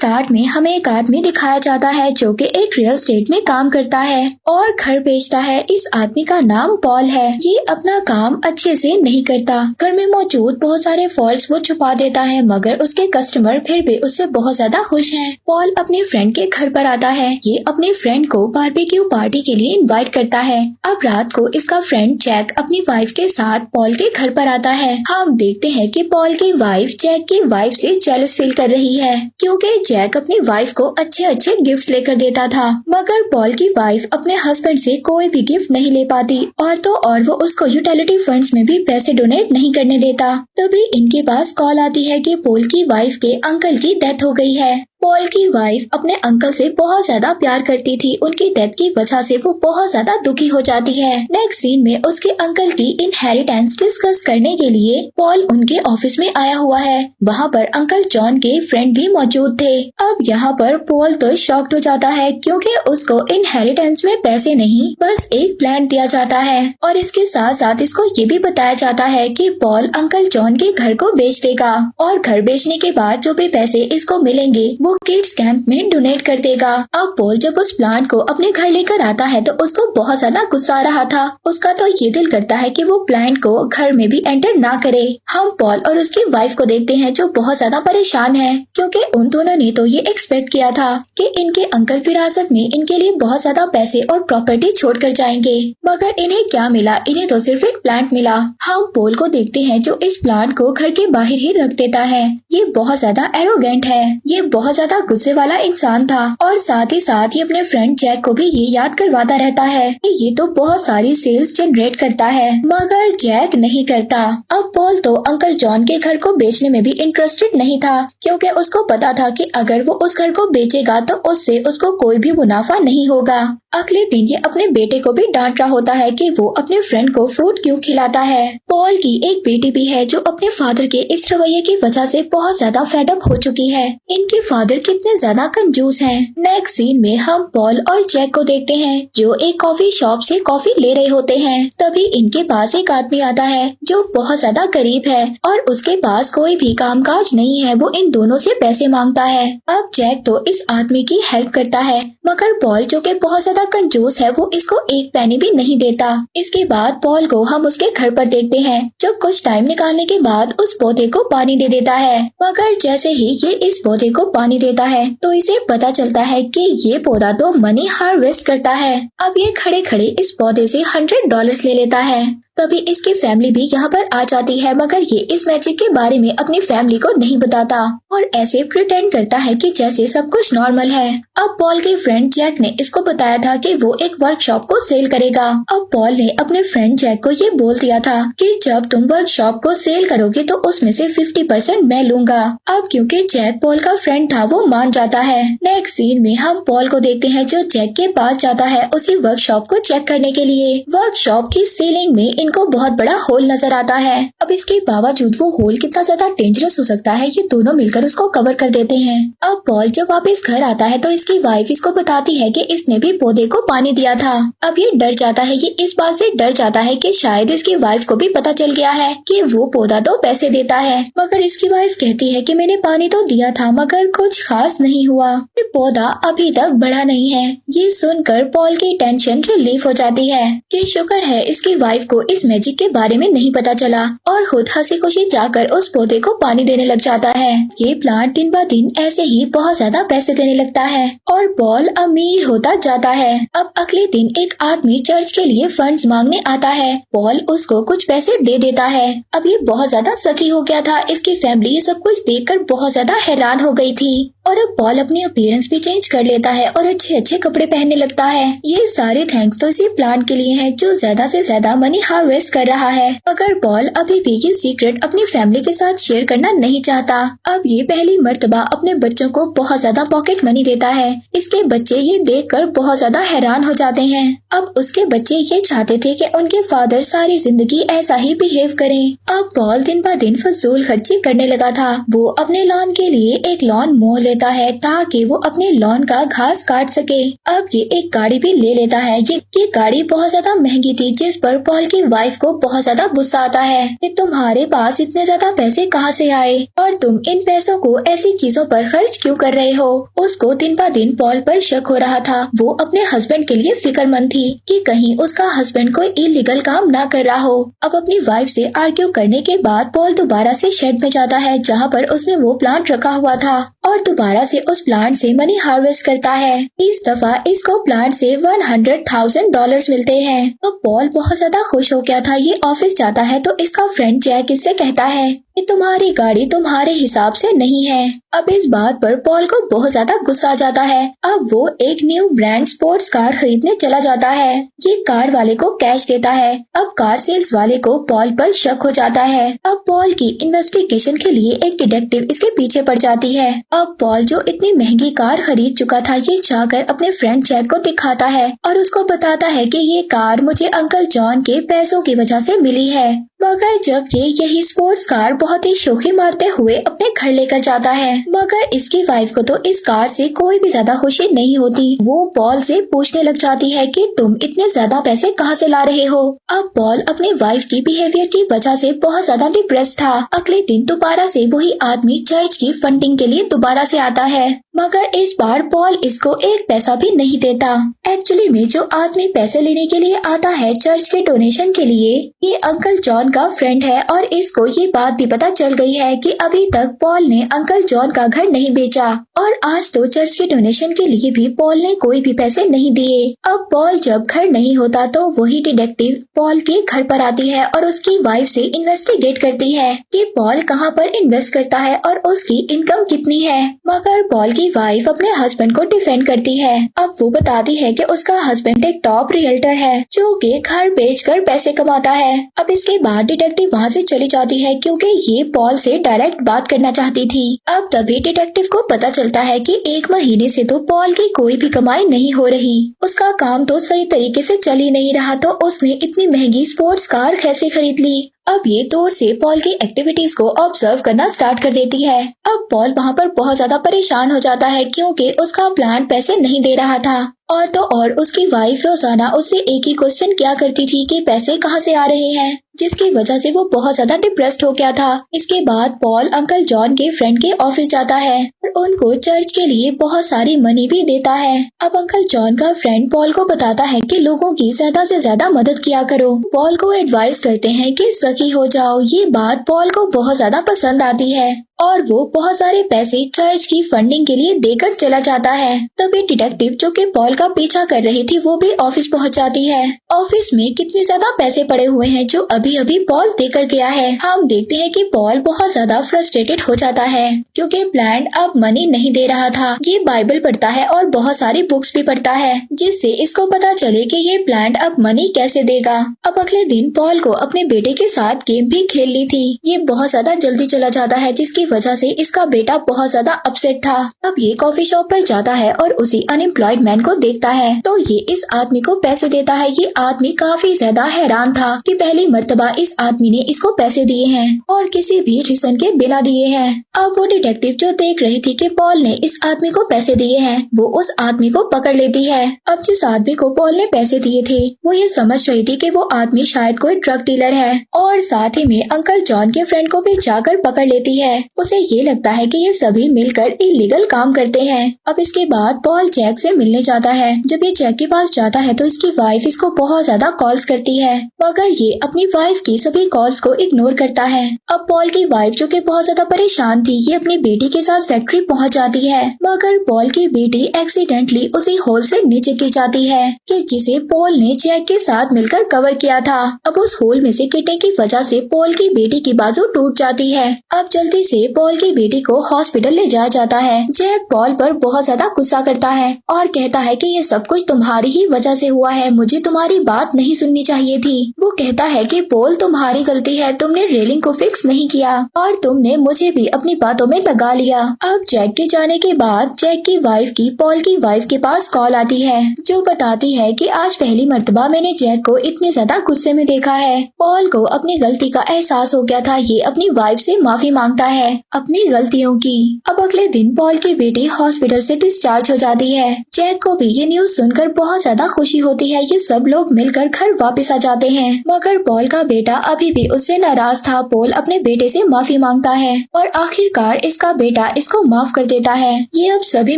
Start में हमें एक आदमी दिखाया जाता है जो कि एक रियल एस्टेट में काम करता है और घर बेचता है। इस आदमी का नाम पॉल है। ये अपना काम अच्छे से नहीं करता। घर में मौजूद बहुत सारे फॉल्ट्स वो छुपा देता है, मगर उसके कस्टमर फिर भी उससे बहुत ज्यादा खुश हैं। पॉल अपने फ्रेंड के घर पर आता है। ये अपने फ्रेंड को बारबेक्यू पार्टी के लिए इनवाइट करता है। अब रात को इसका फ्रेंड जैक अपनी वाइफ के साथ पॉल के घर पर आता है। हम देखते हैं कि पॉल की वाइफ जैक की वाइफ से जेलस फील कर रही है, क्योंकि जैक अपनी वाइफ को अच्छे अच्छे गिफ्ट लेकर देता था, मगर पॉल की वाइफ अपने हस्बैंड से कोई भी गिफ्ट नहीं ले पाती और तो और वो उसको यूटिलिटी फंड्स में भी पैसे डोनेट नहीं करने देता। तभी इनके पास कॉल आती है कि पॉल की वाइफ के अंकल की डेथ हो गई है। पॉल की वाइफ अपने अंकल से बहुत ज्यादा प्यार करती थी। उनकी डेथ की वजह से वो बहुत ज्यादा दुखी हो जाती है। नेक्स्ट सीन में उसके अंकल की इनहेरिटेंस डिस्कस करने के लिए पॉल उनके ऑफिस में आया हुआ है। वहाँ पर अंकल जॉन के फ्रेंड भी मौजूद थे। अब यहाँ पर पॉल तो शॉक्ड हो जाता है, क्योंकि उसको इनहेरिटेंस में पैसे नहीं बस एक प्लान दिया जाता है और इसके साथ साथ इसको ये भी बताया जाता है कि पॉल अंकल जॉन के घर को बेच देगा और घर बेचने के बाद जो भी पैसे इसको मिलेंगे वो किड्स कैंप में डोनेट कर देगा। अब पॉल जब उस प्लांट को अपने घर लेकर आता है तो उसको बहुत ज्यादा गुस्सा आ रहा था। उसका तो ये दिल करता है कि वो प्लांट को घर में भी एंटर ना करे। हम पॉल और उसकी वाइफ को देखते हैं जो बहुत ज्यादा परेशान है, क्योंकि उन दोनों ने तो ये एक्सपेक्ट किया था कि इनके अंकल विरासत में इनके लिए बहुत ज्यादा पैसे और प्रॉपर्टी छोड़ कर जाएंगे, मगर इन्हें क्या मिला? इन्हें तो सिर्फ एक प्लांट मिला। हम पॉल को देखते हैं जो इस प्लांट को घर के बाहर ही रख देता है। ये बहुत ज्यादा एरोगेंट है। ये बहुत ज्यादा गुस्से वाला इंसान था और साथ ही साथ ये अपने फ्रेंड जैक को भी ये याद करवाता रहता है कि ये तो बहुत सारी सेल्स जनरेट करता है, मगर जैक नहीं करता। अब पॉल तो अंकल जॉन के घर को बेचने में भी इंटरेस्टेड नहीं था, क्योंकि उसको पता था कि अगर वो उस घर को बेचेगा तो उससे उसको कोई भी मुनाफा नहीं होगा। अगले दिन ये अपने बेटे को भी डांट रहा होता है कि वो अपने फ्रेंड को फूड क्यों खिलाता है। पॉल की एक बेटी भी है जो अपने फादर के इस रवैये की वजह से बहुत ज्यादा फेड अप हो चुकी है। इनके फादर कितने ज्यादा कंजूस हैं। नेक्स्ट सीन में हम पॉल और जैक को देखते हैं जो एक कॉफी शॉप से कॉफी ले रहे होते हैं। तभी इनके पास एक आदमी आता है जो बहुत ज्यादा गरीब है और उसके पास कोई भी कामकाज नहीं है। वो इन दोनों से पैसे मांगता है। अब जैक तो इस आदमी की हेल्प करता है, मगर पॉल जो कि बहुत ज्यादा कंजूस है वो इसको एक पैनी भी नहीं देता। इसके बाद पॉल को हम उसके घर पर देखते हैं जो कुछ टाइम निकालने के बाद उस पौधे को पानी दे देता है, मगर जैसे ही ये इस पौधे को पानी देता है तो इसे पता चलता है कि ये पौधा तो मनी हार्वेस्ट करता है। अब ये खड़े खड़े इस पौधे से $100 ले लेता है। तभी इसकी फैमिली भी यहाँ पर आ जाती है, मगर ये इस मैजिक के बारे में अपनी फैमिली को नहीं बताता और ऐसे प्रिटेंड करता है कि जैसे सब कुछ नॉर्मल है। अब पॉल के फ्रेंड जैक ने इसको बताया था कि वो एक वर्कशॉप को सेल करेगा। अब पॉल ने अपने फ्रेंड जैक को ये बोल दिया था कि जब तुम वर्कशॉप को सेल करोगे तो उसमें से 50% मैं लूंगा। अब क्योंकि जैक पॉल का फ्रेंड था वो मान जाता है। नेक्स्ट सीन में हम पॉल को देखते हैं जो जैक के पास जाता है उसकी वर्कशॉप को चेक करने के लिए। वर्कशॉप की सीलिंग में इनको बहुत बड़ा होल नजर आता है। अब इसके बावजूद वो होल कितना ज्यादा डेंजरस हो सकता है ये दोनों मिलकर उसको कवर कर देते हैं। अब पॉल जब वापस घर आता है तो इसकी वाइफ इसको बताती है कि इसने भी पौधे को पानी दिया था। अब ये डर जाता है। ये इस बात से डर जाता है कि शायद इसकी वाइफ को भी पता चल गया है कि वो पौधा तो पैसे देता है, मगर इसकी वाइफ कहती है कि मैंने पानी तो दिया था मगर कुछ खास नहीं हुआ, ये पौधा अभी तक बढ़ा नहीं है। ये सुनकर पॉल की टेंशन रिलीफ हो जाती है कि शुक्र है इसकी वाइफ को इस मैजिक के बारे में नहीं पता चला और खुद हंसी खुशी जाकर उस पौधे को पानी देने लग जाता है। ये प्लांट दिन ब दिन ऐसे ही बहुत ज्यादा पैसे देने लगता है और पॉल अमीर होता जाता है। अब अगले दिन एक आदमी चर्च के लिए फंड्स मांगने आता है। पॉल उसको कुछ पैसे दे देता है। अब ये बहुत ज्यादा सखी हो गया था। इसकी फैमिली ये सब कुछ देखकर बहुत ज्यादा हैरान हो गई थी और अब पॉल अपनी अपीयरेंस भी चेंज कर लेता है और अच्छे अच्छे कपड़े पहनने लगता है। ये सारे थैंक्स तो इसी प्लांट के लिए है जो ज्यादा से ज्यादा मनी हार्वेस्ट कर रहा है, मगर पॉल अभी भी ये सीक्रेट अपनी फैमिली के साथ शेयर करना नहीं चाहता। अब ये पहली मर्तबा अपने बच्चों को बहुत ज्यादा पॉकेट मनी देता है। इसके बच्चे ये देखकर बहुत ज्यादा हैरान हो जाते हैं। अब उसके बच्चे ये चाहते थे कि उनके फादर सारी जिंदगी ऐसा ही बिहेव करें। अब पॉल दिन ब दिन फजूल खर्ची करने लगा था। वो अपने लॉन के लिए एक लॉन मोवर लेता है ताकि वो अपने लॉन का घास काट सके। अब ये एक गाड़ी भी ले लेता है। ये गाड़ी बहुत ज्यादा महंगी थी, जिस पर पॉल की वाइफ को बहुत ज्यादा गुस्सा आता है कि तुम्हारे पास इतने ज्यादा पैसे कहाँ से आए और तुम इन पैसों को ऐसी चीजों पर खर्च क्यों कर रहे हो। उसको दिन ब दिन पॉल पर शक हो रहा था। वो अपने हस्बैंड के लिए फिक्रमंद थी कि कहीं उसका हस्बैंड कोई इलीगल काम ना कर रहा हो। अब अपनी वाइफ से आर्ग्यू करने के बाद पॉल दोबारा से शेड में जाता है जहाँ पर उसने वो प्लांट रखा हुआ था और दोबारा से उस प्लांट से मनी हार्वेस्ट करता है। इस दफा इसको प्लांट से $100,000 मिलते हैं। अब पॉल बहुत ज्यादा खुश हो गया था। ये ऑफिस जाता है तो इसका फ्रेंड जैक इससे कहता है कि तुम्हारी गाड़ी तुम्हारे हिसाब से नहीं है। अब इस बात पर पॉल को बहुत ज्यादा गुस्सा आ जाता है। अब वो एक न्यू ब्रांड स्पोर्ट्स कार खरीदने चला जाता है। ये कार वाले को कैश देता है। अब कार सेल्स वाले को पॉल पर शक हो जाता है। अब पॉल की इन्वेस्टिगेशन के लिए एक डिटेक्टिव इसके पीछे पड़ जाती है। अब पॉल जो इतनी महंगी कार खरीद चुका था ये चाहकर अपने फ्रेंड जैक को दिखाता है और उसको बताता है कि ये कार मुझे अंकल जॉन के पैसों की वजह से मिली है। मगर जब ये यही स्पोर्ट्स कार बहुत ही शोखी मारते हुए अपने घर लेकर जाता है, मगर इसकी वाइफ को तो इस कार से कोई भी ज्यादा खुशी नहीं होती। वो पॉल से पूछने लग जाती है कि तुम इतने ज्यादा पैसे कहाँ से ला रहे हो। अब पॉल अपने वाइफ की बिहेवियर की वजह से बहुत ज्यादा डिप्रेस था। अगले दिन दोबारा से वही आदमी चर्च की फंडिंग के लिए दोबारा से आता है, मगर इस बार पॉल इसको एक पैसा भी नहीं देता। एक्चुअली में जो आदमी पैसे लेने के लिए आता है चर्च के डोनेशन के लिए, ये अंकल जॉन का फ्रेंड है और इसको ये बात भी पता चल गई है कि अभी तक पॉल ने अंकल जॉन का घर नहीं बेचा और आज तो चर्च के डोनेशन के लिए भी पॉल ने कोई भी पैसे नहीं दिए। अब पॉल जब घर नहीं होता तो वही डिटेक्टिव पॉल के घर पर आती है और उसकी वाइफ से इन्वेस्टिगेट करती है कि पॉल कहाँ पर इन्वेस्ट करता है और उसकी इनकम कितनी है। मगर पॉल की वाइफ अपने हस्बैंड को डिफेंड करती है। अब वो बताती है कि उसका हस्बैंड एक टॉप रियल्टर है जो कि घर बेचकर पैसे कमाता है। अब इसके बाद डिटेक्टिव वहाँ से चली जाती है क्योंकि ये पॉल से डायरेक्ट बात करना चाहती थी। अब तभी डिटेक्टिव को पता चलता है कि 1 महीने से तो पॉल की कोई भी कमाई नहीं हो रही। उसका काम तो सही तरीके से चल ही नहीं रहा तो उसने इतनी महंगी स्पोर्ट्स कार कैसे खरीद ली। अब ये दूर से पॉल की एक्टिविटीज को ऑब्जर्व करना स्टार्ट कर देती है। अब पॉल वहाँ पर बहुत ज्यादा परेशान हो जाता है क्योंकि उसका प्लांट पैसे नहीं दे रहा था और तो और उसकी वाइफ रोजाना उससे एक ही क्वेश्चन किया करती थी कि पैसे कहाँ से आ रहे हैं, जिसकी वजह से वो बहुत ज्यादा डिप्रेस्ड हो गया था। इसके बाद पॉल अंकल जॉन के फ्रेंड के ऑफिस जाता है और उनको चर्च के लिए बहुत सारी मनी भी देता है। अब अंकल जॉन का फ्रेंड पॉल को बताता है कि लोगों की ज्यादा से ज्यादा मदद किया करो। पॉल को एडवाइस करते हैं कि सखी हो जाओ। ये बात पॉल को बहुत ज्यादा पसंद आती है और वो बहुत सारे पैसे चर्च की फंडिंग के लिए देकर चला जाता है। तभी डिटेक्टिव जो कि पॉल का पीछा कर रही थी वो भी ऑफिस पहुंच जाती है। ऑफिस में कितने ज्यादा पैसे पड़े हुए हैं जो अभी अभी पॉल देकर गया है। हम देखते हैं कि पॉल बहुत ज्यादा फ्रस्ट्रेटेड हो जाता है क्योंकि प्लांट अब मनी नहीं दे रहा था। ये बाइबल पढ़ता है और बहुत सारी बुक्स भी पढ़ता है जिससे इसको पता चले कि ये प्लांट अब मनी कैसे देगा। अब अगले दिन पॉल को अपने बेटे के साथ गेम भी खेलनी थी। ये बहुत ज्यादा जल्दी चला जाता है जिसकी वजह से इसका बेटा बहुत ज्यादा अपसेट था। अब ये कॉफी शॉप पर जाता है और उसी अनएम्प्लॉयड मैन को देखता है तो ये इस आदमी को पैसे देता है। ये आदमी काफी ज्यादा हैरान था कि पहली मर्तबा इस आदमी ने इसको पैसे दिए हैं और किसी भी रीजन के बिना दिए हैं। अब वो डिटेक्टिव जो देख रही थी कि पॉल ने इस आदमी को पैसे दिए हैं वो उस आदमी को पकड़ लेती है। अब जिस आदमी को पॉल ने पैसे दिए थे वो ये समझ रही थी कि वो आदमी शायद कोई ड्रग डीलर है और साथ ही में अंकल जॉन के फ्रेंड को भी जाकर पकड़ लेती है। उसे ये लगता है कि ये सभी मिलकर इलीगल काम करते हैं। अब इसके बाद पॉल जैक से मिलने जाता है। जब ये जैक के पास जाता है तो इसकी वाइफ इसको बहुत ज्यादा कॉल्स करती है मगर ये अपनी वाइफ की सभी कॉल्स को इग्नोर करता है। अब पॉल की वाइफ जो कि बहुत ज्यादा परेशान थी ये अपनी बेटी के साथ फैक्ट्री पहुंच जाती है मगर पॉल की बेटी एक्सीडेंटली उसी होल से नीचे गिर जाती है कि जिसे पॉल ने जैक के साथ मिलकर कवर किया था। अब उस होल में से गिरने की वजह से पॉल की बेटी की बाजू टूट जाती है। अब जल्दी से पॉल की बेटी को हॉस्पिटल ले जाया जाता है। जैक पॉल पर बहुत ज्यादा गुस्सा करता है और कहता है कि ये सब कुछ तुम्हारी ही वजह से हुआ है, मुझे तुम्हारी बात नहीं सुननी चाहिए थी। वो कहता है कि पोल तुम्हारी गलती है, तुमने रेलिंग को फिक्स नहीं किया और तुमने मुझे भी अपनी बातों में लगा लिया। अब जैक के जाने के बाद जैक की वाइफ की पॉल की वाइफ के पास कॉल आती है जो बताती है कि आज पहली मर्तबा मैंने जैक को इतने ज्यादा गुस्से में देखा है। पॉल को अपनी गलती का एहसास हो गया था, ये अपनी वाइफ से माफी मांगता है अपनी गलतियों की। अब अगले दिन पॉल की बेटी हॉस्पिटल से डिस्चार्ज हो जाती है। जैक को भी ये न्यूज सुनकर बहुत ज्यादा खुशी होती है। ये सब लोग मिलकर घर वापस आ जाते हैं, मगर पॉल का बेटा अभी भी उससे नाराज था। पॉल अपने बेटे से माफी मांगता है और आखिरकार इसका बेटा इसको माफ कर देता है। ये अब सभी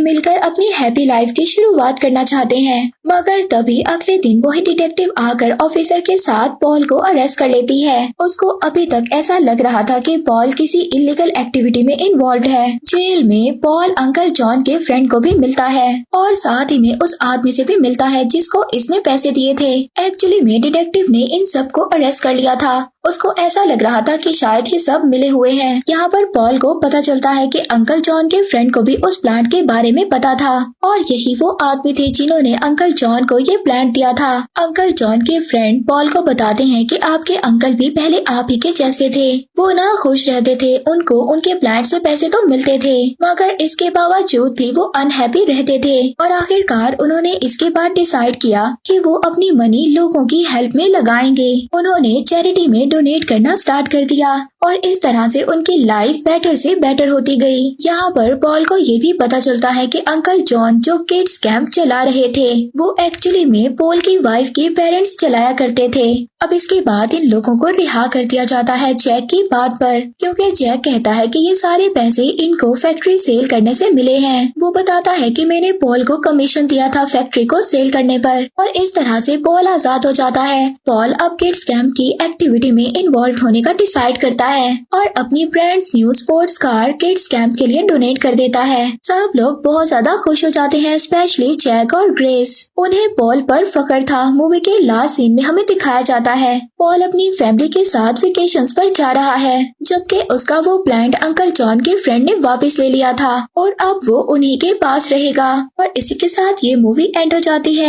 मिलकर अपनी हैप्पी लाइफ की शुरुआत करना चाहते हैं, मगर तभी अगले दिन वही डिटेक्टिव आकर ऑफिसर के साथ पॉल को अरेस्ट कर लेती है। उसको अभी तक ऐसा लग रहा था कि पॉल किसी इलीगल एक्टिविटी में इन्वॉल्व है। जेल में पॉल अंकल जॉन के फ्रेंड को भी मिलता है और साथ ही में उस आदमी से भी मिलता है जिसको इसने पैसे दिए थे। एक्चुअली में डिटेक्टिव ने इन सबको अरेस्ट कर लिया था। उसको ऐसा लग रहा था कि शायद ये सब मिले हुए हैं। यहाँ पर पॉल को पता चलता है कि अंकल जॉन के फ्रेंड को भी उस प्लांट के बारे में पता था और यही वो आदमी थे जिन्होंने अंकल जॉन को ये प्लांट दिया था। अंकल जॉन के फ्रेंड पॉल को बताते हैं कि आपके अंकल भी पहले आप ही के जैसे थे। वो ना खुश रहते थे, उनको उनके प्लांट से पैसे तो मिलते थे, मगर इसके बावजूद भी वो अनहैप्पी रहते थे। और आखिरकार उन्होंने इसके बाद डिसाइड किया कि वो अपनी मनी लोगों की हेल्प में लगाएंगे। उन्होंने चैरिटी में डोनेट करना स्टार्ट कर दिया और इस तरह से उनकी लाइफ बेटर से बेटर होती गई। यहाँ पर पॉल को ये भी पता चलता है कि अंकल जॉन जो किड्स कैंप चला रहे थे वो एक्चुअली में पॉल की वाइफ के पेरेंट्स चलाया करते थे। अब इसके बाद इन लोगों को रिहा कर दिया जाता है जैक की बात पर, क्योंकि जैक कहता है कि ये सारे पैसे इनको फैक्ट्री सेल करने से मिले हैं। वो बताता है कि मैंने पॉल को कमीशन दिया था फैक्ट्री को सेल करने पर और इस तरह से पॉल आजाद हो जाता है। पॉल अब किड्स कैंप की एक्टिविटी में इन्वॉल्व होने का डिसाइड करता है और अपनी brands new sports car kids camp के लिए डोनेट कर देता है। सब लोग बहुत ज्यादा खुश हो जाते हैं, स्पेशली जैक और ग्रेस। उन्हें पॉल पर फख्र था। मूवी के लास्ट सीन में हमें दिखाया जाता है पॉल अपनी फैमिली के साथ वेकेशंस पर जा रहा है, जबकि उसका वो प्लांट अंकल जॉन के फ्रेंड ने वापस ले लिया था और अब वो उन्हीं के पास रहेगा। और इसी के साथ ये मूवी एंड हो जाती है।